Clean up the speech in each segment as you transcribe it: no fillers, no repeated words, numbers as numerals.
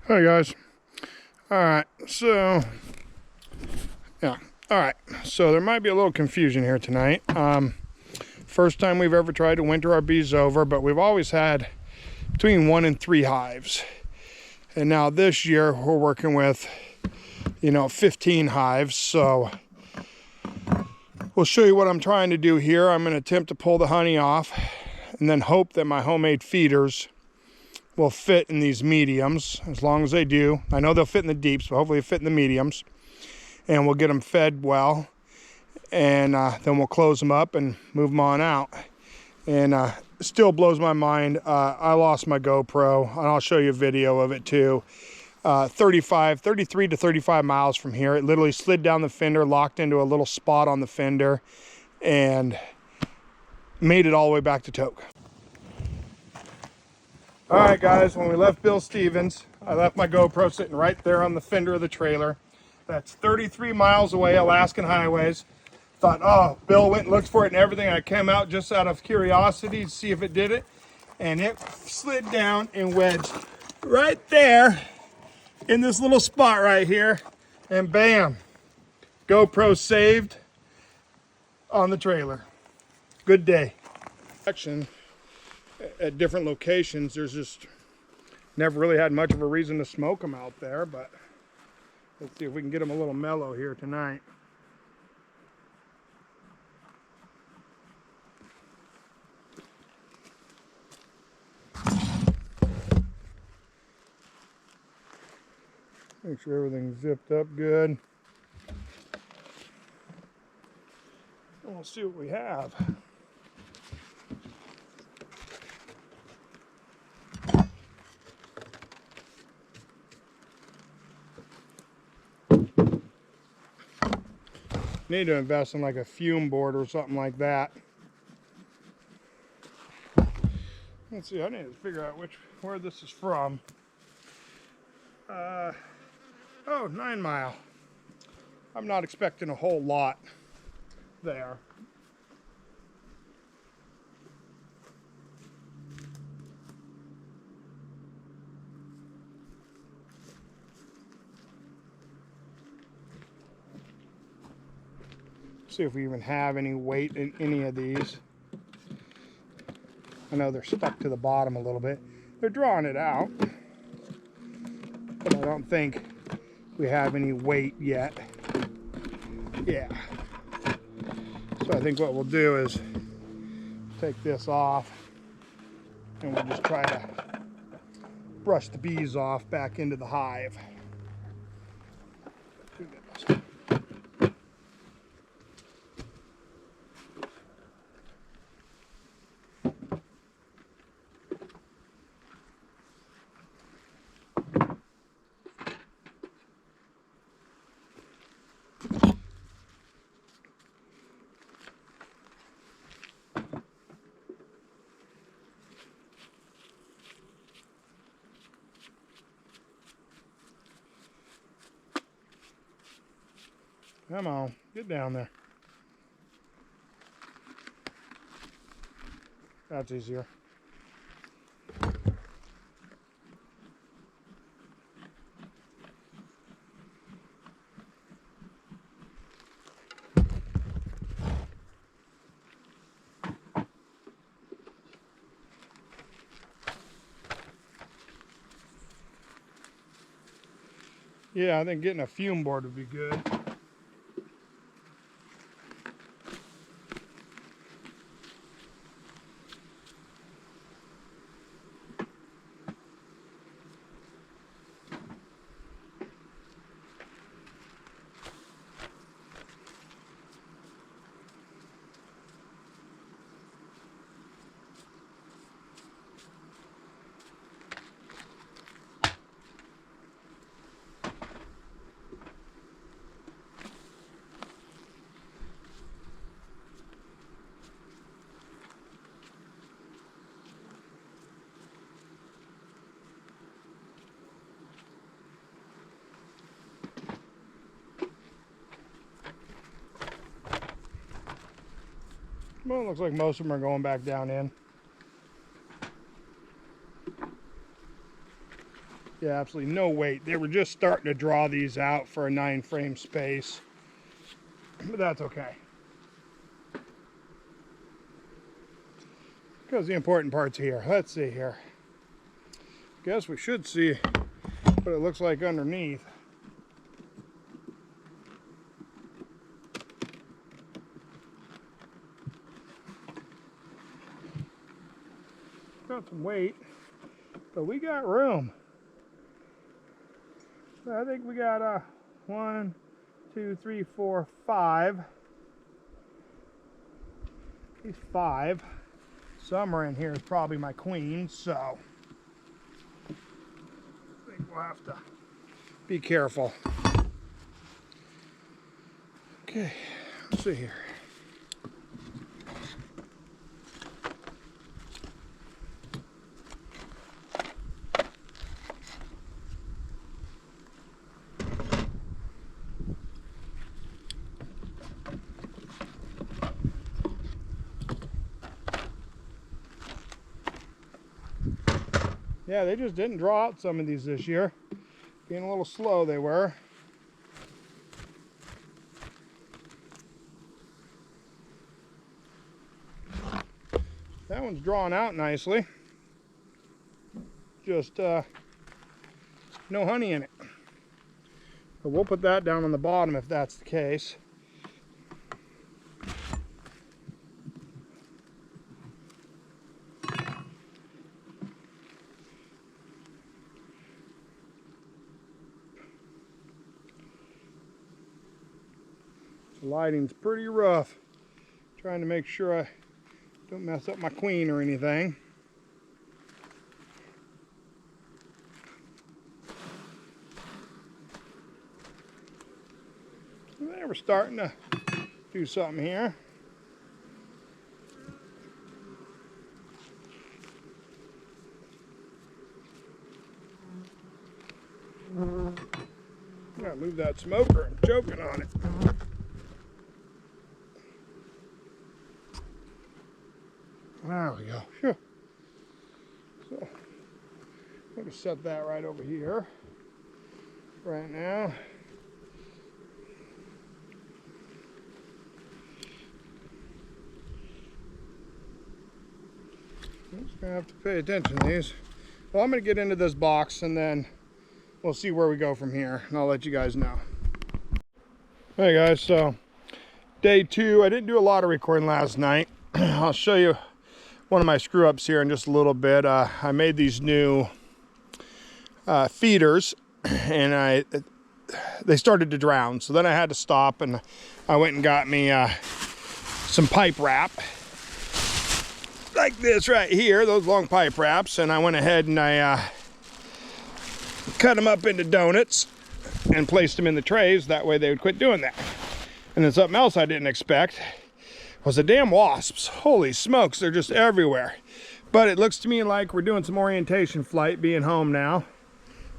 Hey guys. All right, so yeah, all right. So there might be a little confusion here tonight. First time we've ever tried to winter our bees over, but we've always had between 1 and 3 hives. And now this year we're working with, 15 hives. So we'll show you what I'm trying to do here. I'm going to attempt to pull the honey off and then hope that my homemade feeders will fit in these mediums. As long as they do, I know they'll fit in the deeps, but hopefully they fit in the mediums, and we'll get them fed well, and then we'll close them up and move them on out. And it still blows my mind. I lost my GoPro, and I'll show you a video of it too. 33 to 35 miles from here. It literally slid down the fender, locked into a little spot on the fender, and made it all the way back to Tok. All right, guys, when we left Bill Stevens, I left my GoPro sitting right there on the fender of the trailer. That's 33 miles away, Alaskan highways. Thought, oh, Bill went and looked for it and everything. I came out just out of curiosity to see if it did it. And it slid down and wedged right there in this little spot right here. And bam, GoPro saved on the trailer. Good day. Action. At different locations, there's just never really had much of a reason to smoke them out there, but let's see if we can get them a little mellow here tonight. Make sure everything's zipped up good. And we'll see what we have. Need to invest in like a fume board or something like that. Let's see, I need to figure out where this is from. Oh, 9 Mile. I'm not expecting a whole lot there. See if we even have any weight in any of these. I know they're stuck to the bottom a little bit. They're drawing it out, but I don't think we have any weight yet. Yeah. So I think what we'll do is take this off, and we'll just try to brush the bees off back into the hive. Come on, get down there. That's easier. Yeah, I think getting a fume board would be good. Well, it looks like most of them are going back down in. Yeah, absolutely no weight. They were just starting to draw these out for a 9-frame space, but that's okay. Because the important part's here. Let's see here. Guess we should see what it looks like underneath. Got some weight, but we got room. So I think we got 1, 2, 3, 4, 5. At least 5. Somewhere in here is probably my queen, so I think we'll have to be careful. Okay, let's see here. Yeah, they just didn't draw out some of these this year. Being a little slow, they were. That one's drawn out nicely. Just no honey in it. But we'll put that down on the bottom if that's the case. The lighting's pretty rough. Trying to make sure I don't mess up my queen or anything. There, we're starting to do something here. Gotta move that smoker. I'm choking on it. There we go. Phew. So I'm going to set that right over here right now. I'm just going to have to pay attention to these. Well, I'm going to get into this box and then we'll see where we go from here, and I'll let you guys know. Hey guys, so day 2. I didn't do a lot of recording last night. I'll show you one of my screw ups here in just a little bit. I made these new feeders and they started to drown, so then I had to stop and I went and got me some pipe wrap like this right here, those long pipe wraps, and I went ahead and I cut them up into donuts and placed them in the trays. That way they would quit doing that. And then something else I didn't expect was the damn wasps. Holy smokes, they're just everywhere. But it looks to me like we're doing some orientation flight, being home now.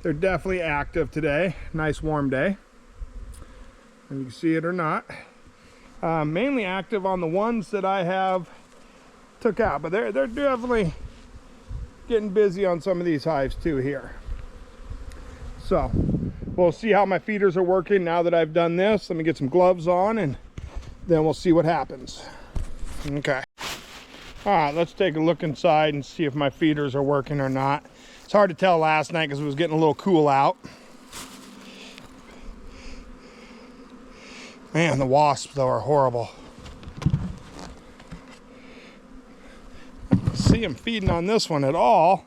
They're definitely active today. Nice warm day. And you can see it or not. Mainly active on the ones that I have took out, but they're definitely getting busy on some of these hives too here. So we'll see how my feeders are working now that I've done this. Let me get some gloves on and then we'll see what happens. Okay. All right, let's take a look inside and see if my feeders are working or not. It's hard to tell last night because it was getting a little cool out. Man, the wasps though are horrible. I don't see them feeding on this one at all,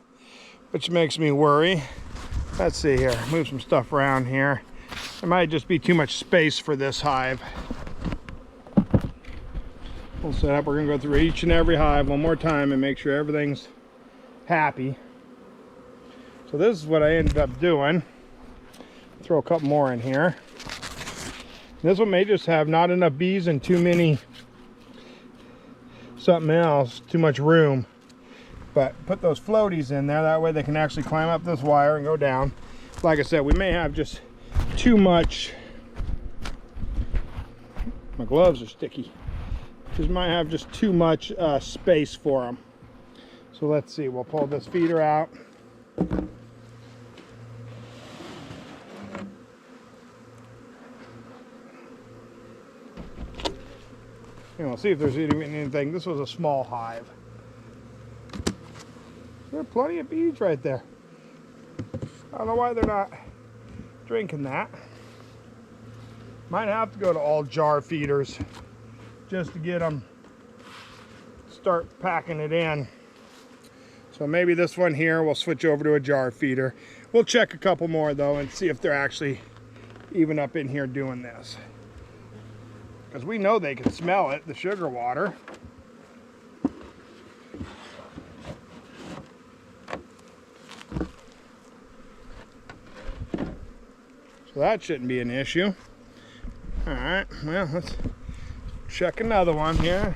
which makes me worry. Let's see here, move some stuff around here. There might just be too much space for this hive. We'll set up, we're gonna go through each and every hive one more time and make sure everything's happy. So this is what I ended up doing. Throw a couple more in here. This one may just have not enough bees and too many something else, too much room. But put those floaties in there, that way they can actually climb up this wire and go down. Like I said, we may have just too much. My gloves are sticky. Just might have just too much space for them. So let's see, we'll pull this feeder out. And we'll see if there's even anything. This was a small hive. There are plenty of bees right there. I don't know why they're not drinking that. Might have to go to all jar feeders just to get them, start packing it in. So maybe this one here, we'll switch over to a jar feeder. We'll check a couple more though and see if they're actually even up in here doing this. Because we know they can smell it, the sugar water. So that shouldn't be an issue. All right, well, let's check another one here.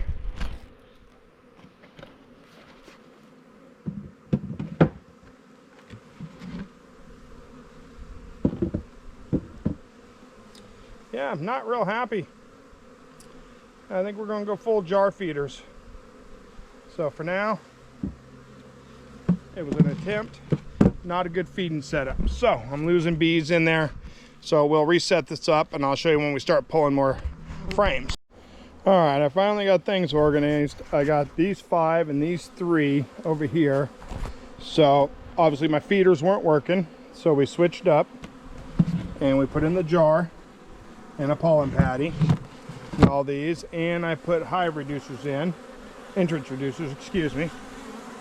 Yeah, I'm not real happy. I think we're going to go full jar feeders. So for now, it was an attempt, not a good feeding setup. So I'm losing bees in there. So we'll reset this up and I'll show you when we start pulling more frames. All right, I finally got things organized. I got these 5 and these 3 over here. So obviously my feeders weren't working. So we switched up and we put in the jar and a pollen patty and all these. And I put hive reducers in, entrance reducers, excuse me.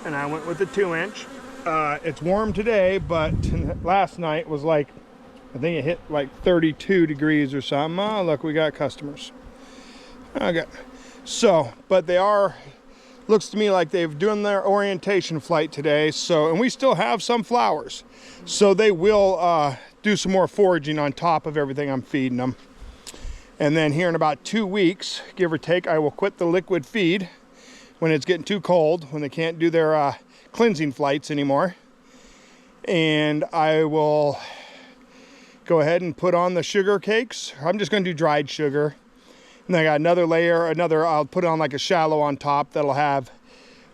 And I went with the 2-inch. It's warm today, but last night was like, I think it hit like 32 degrees or something. Oh, look, we got customers. Okay. So, but they are, looks to me like they've done their orientation flight today. So, and we still have some flowers. So they will do some more foraging on top of everything I'm feeding them. And then here in about 2 weeks, give or take, I will quit the liquid feed when it's getting too cold, when they can't do their cleansing flights anymore. And I will go ahead and put on the sugar cakes. I'm just going to do dried sugar. And then I got another layer, I'll put on like a shallow on top that'll have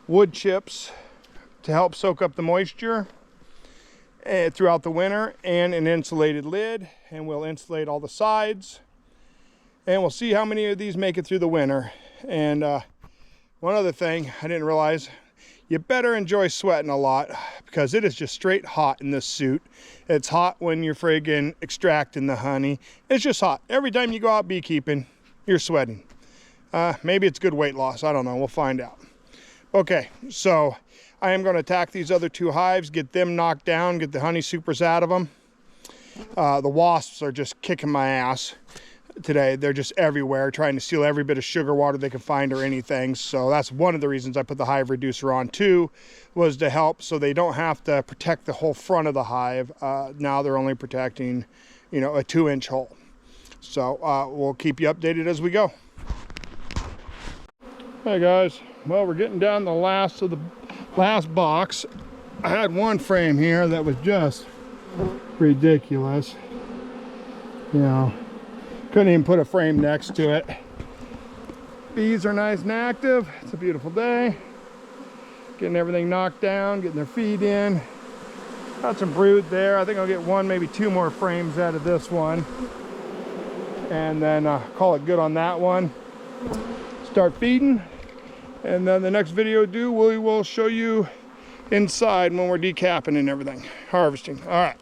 wood chips to help soak up the moisture throughout the winter, and an insulated lid. And we'll insulate all the sides. And we'll see how many of these make it through the winter. And one other thing I didn't realize, you better enjoy sweating a lot because it is just straight hot in this suit. It's hot when you're friggin' extracting the honey. It's just hot. Every time you go out beekeeping, you're sweating. Maybe it's good weight loss. I don't know. We'll find out. Okay, so I am going to attack these other 2 hives, get them knocked down, get the honey supers out of them. The wasps are just kicking my ass today. They're just everywhere trying to steal every bit of sugar water they can find or anything. So that's one of the reasons I put the hive reducer on too, was to help so they don't have to protect the whole front of the hive. Now they're only protecting, you know, a 2-inch hole. So we'll keep you updated as we go. Hey guys, well, we're getting down the last of the last box. I had one frame here that was just ridiculous. You know, couldn't even put a frame next to it. Bees are nice and active. It's a beautiful day. Getting everything knocked down, getting their feed in. Got some brood there. I think I'll get 1, maybe 2 more frames out of this one. And then call it good on that one. Start feeding. And then the next video we will show you inside when we're decapping and everything, harvesting. All right.